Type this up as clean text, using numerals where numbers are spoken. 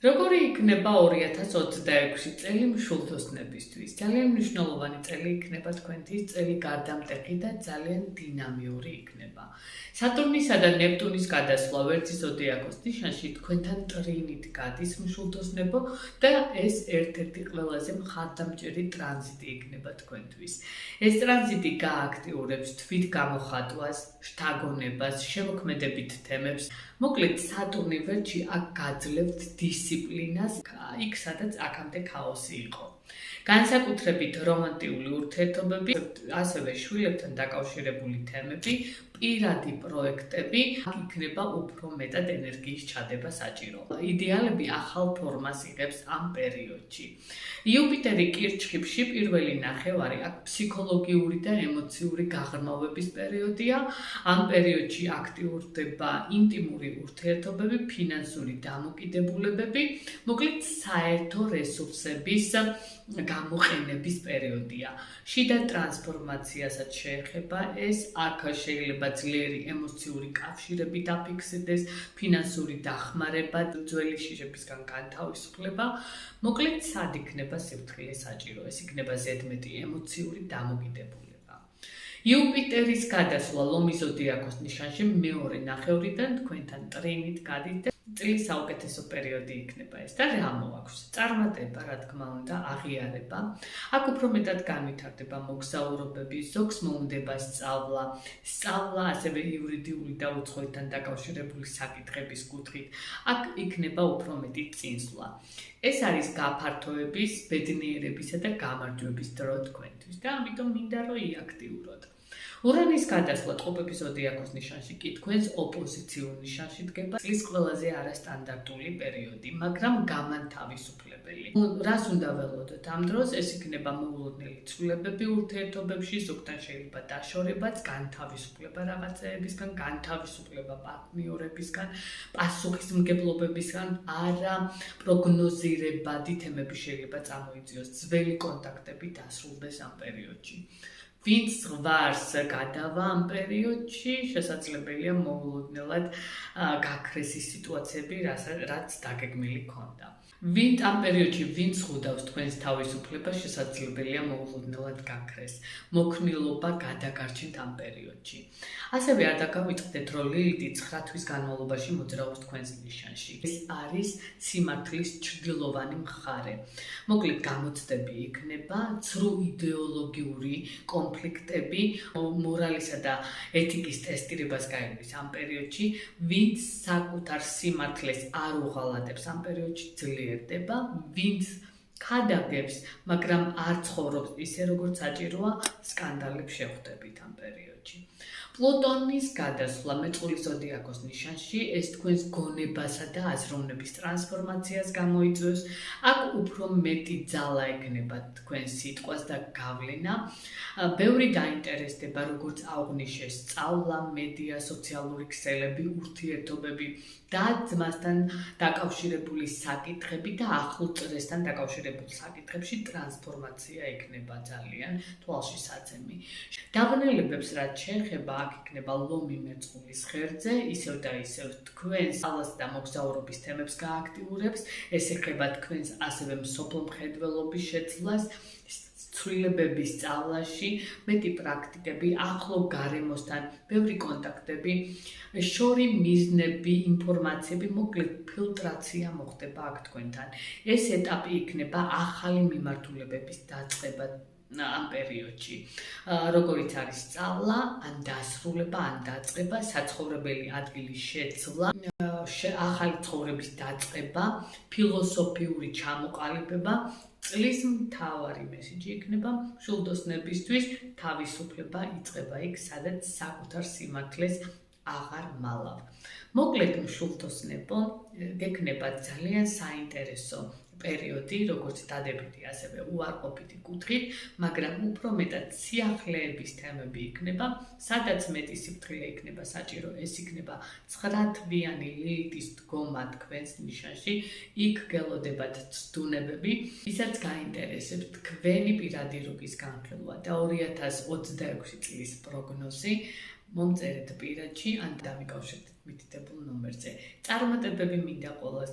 როგორი იქნება 2026 წელი მშვილდოსნებისთვის? ძალიან მნიშვნელოვანი წელი იქნება თქვენთვის, წელი გარდამტეხი და ძალიან დინამიური იქნება. სატურნისა და ნეპტუნის გადასვლა ვერძის ზოდიაქოს ნიშანში თქვენთან ტრინით გადის მშვილდოსნებო და ეს ერთ-ერთი ყველაზე მხარდამჭერი ტრანზიტი იქნება თქვენთვის. ეს ტრანზიტი გააქტიურებს თვით გამოხატვას, შთაგონებას, შემოქმედებით თემებს. მოკლედ სატურნი ვერძში აქ გაძლევთ დისციპლინას, იქ სადაც აქამდე ქაოსი იყო. განსაკუთრებით რომანტიული ურთიერთობები, ასევე შვილებთან დაკავშირებული თემები, პირადი პროექტები, აქ იქნება უფრო მეტად ენერგიის ჩადება საჭირო. იდეალები ახალ ფორმას იღებს ამ პერიოდში. იუპიტერი კირჩხიბში პირველი ნახევარი, აქ ფსიქოლოგიური და ემოციური გაღრმავების პერიოდია. ამ პერიოდში აქტიურდება ინტიმური ურთიერთობები, ფინანსური დამოკიდებულებები, მოკლედ საერთო რესურსების გამოყენების პერიოდია. შიდა ტრანსფორმაციასაც შეეხება ეს, აქ შეიძლება ძლიერი ემოციური კავშირები დაფიქსირდეს, ფინანსური დახმარება, ძველი შიშებისგან განთავისუფლება. მოკლედ სად იქნება სიფრთხილე საჭირო? ეს იქნება ზედმეტი ემოციური დამოკიდებულება. იუპიტერის გადასვლა ლომის ზოდიაქოს ნიშანში მეორე ნახევრიდან თქვენთან ტრინით გადის. წლის საუკეთესო პერიოდი იქნება ეს და რა მოაქვს? წარმატება, რა თქმა უნდა, აღიარება. აქ უფრო მეტად განვითარდება მოგზაურობები, ზოგს მოუნდება სწავლა, ასევე იურიდიული და უცხოეთთან დაკავშირებული საკითხების კუთხით. აქ იქნება უფრო მეტი წინსვლა. ეს არის გაფართოების, ბედნიერებისა და გამარჯვების დრო თქვენთვის და ამიტომ მინდა რომ იაქტიუროთ. ურანის გადასვლა ტყუპების ზოდიაქოს ნიშანში კი თქვენს ოპოზიციურ ნიშანში დგება. წლის ყველაზე არასტანდარტული პერიოდი, მაგრამ გამანთავისუფლებელი. რას უნდა ველოდოთ ამ დროს? ეს იქნება მოულოდნელი ცვლილებები ურთიერთობებში, ზოგთან შეიძლება დაშორებაც, განთავისუფლება რაღაცეებისგან, განთავისუფლება პარტნიორებისგან, პასუხისმგებლობებისგან, არა პროგნოზირებადი თემები შეიძლება წამოიწიოს, ძველი კონტაქტები დასრულდეს ამ პერიოდში. ვინც ზღვარს გადავა ამ პერიოდში, შესაძლებელია მოულოდნელად გაქრეს ის სიტუაციები, რაც დაგეგმილი ჰქონდა. ამ პერიოდში ვინც ხვდავს თქვენს თავისუფლებას, შესაძლებელია მოულოდნელად გაქრეს. მოქნილობა გადაგარჩენთ ამ პერიოდში. ასევე არ დაგავიწყდეთ, რომ ლილითი 9 თვის განმავლობაში მოძრაობს თქვენს ნიშანში. ეს არის სიმართლის ჩრდილოვანი მხარე. მოკლედ გამოცდები იქნება, ცრუ იდეოლოგიური კონფლიქტები, მორალისა და ეთიკის ტესტირებას გაიგებს ამ პერიოდში, ვინც საკუთარ სიმართლეს არ უღალატებს ამ პერიოდში ძლიერდება, ვინც ქადაგებს, მაგრამ არ ცხოვრობს ისე როგორც საჭიროა, სკანდალებს შეხვდებით ამ პერიოდში. პლუტონის გადასვლა მეწყვილის ზოდიაქოს ნიშანში, ეს თქვენს გონებასა და აზროვნების ტრანსფორმაციას გამოიწვევს. აქ უფრო მეტი ძალა ექნება თქვენს სიტყვას და გავლენა. ბევრი დაინტერესდება, როგორც აღვნიშნე, სწავლა, მედია, სოციალური ქსელები, ურთიერთობები და ძმასთან დაკავშირებული საკითხები და ახლო წრესთან დაკავშირებული საკითხებში ტრანსფორმაცია იქნება ძალიან თვალში საცემი. დაბნელებებს რაც შეეხება, აქ იქნება ლომი მეწყვილის ღერძზე, ისევ და ისევ თქვენს სწავლას და მოგზაურობის თემებს გააქტიურებს, ეს ეხება თქვენს ასევე მსოფლმხედველობის შეცვლას, ცვლილებების სწავლაში, მეტი პრაქტიკები, ახლო გარემოსთან, ბევრი კონტაქტები, შორი მიზნები, ინფორმაციები, მოკლედ ფილტრაცია მოხდება აქ თქვენთან. ეს ეტაპი იქნება ახალი მიმართულებების დაწყება ამ პერიოდში, როგორიც არის სწავლა, ან დასრულება, ან დაწყება, საცხოვრებელი ადგილის შეცვლა, ახალი ცხოვრების დაწყება, ფილოსოფიური ჩამოყალიბება. წლის მთავარი მესიჯი იქნება მშვილდოსნებისთვის, თავისუფლება იწყება იქ, სადაც საკუთარ სიმართლეს აღარ მალავ. მოკლედ მშვილდოსნებო, გექნება ძალიან საინტერესო პერიოდი, როგორც დადებითი, ასევე უარყოფითი კუთხით, მაგრამ უფრო მეტად სიახლეების თემები იქნება, სადაც მეტი სიფრთხილე იქნება საჭირო, ეს იქნება 9 თვიანი ლილითის დგომა თქვენს ნიშანში, იქ გელოდებათ ცდუნებები, ვისაც გაინტერესებს თქვენი პირადი რუკის განხილვა და 2026 წლის პროგნოზი, მომწერეთ პირადში ან დამიკავშირდეთ მითითებულ ნომერზე. წარმატებები მინდა ყველას.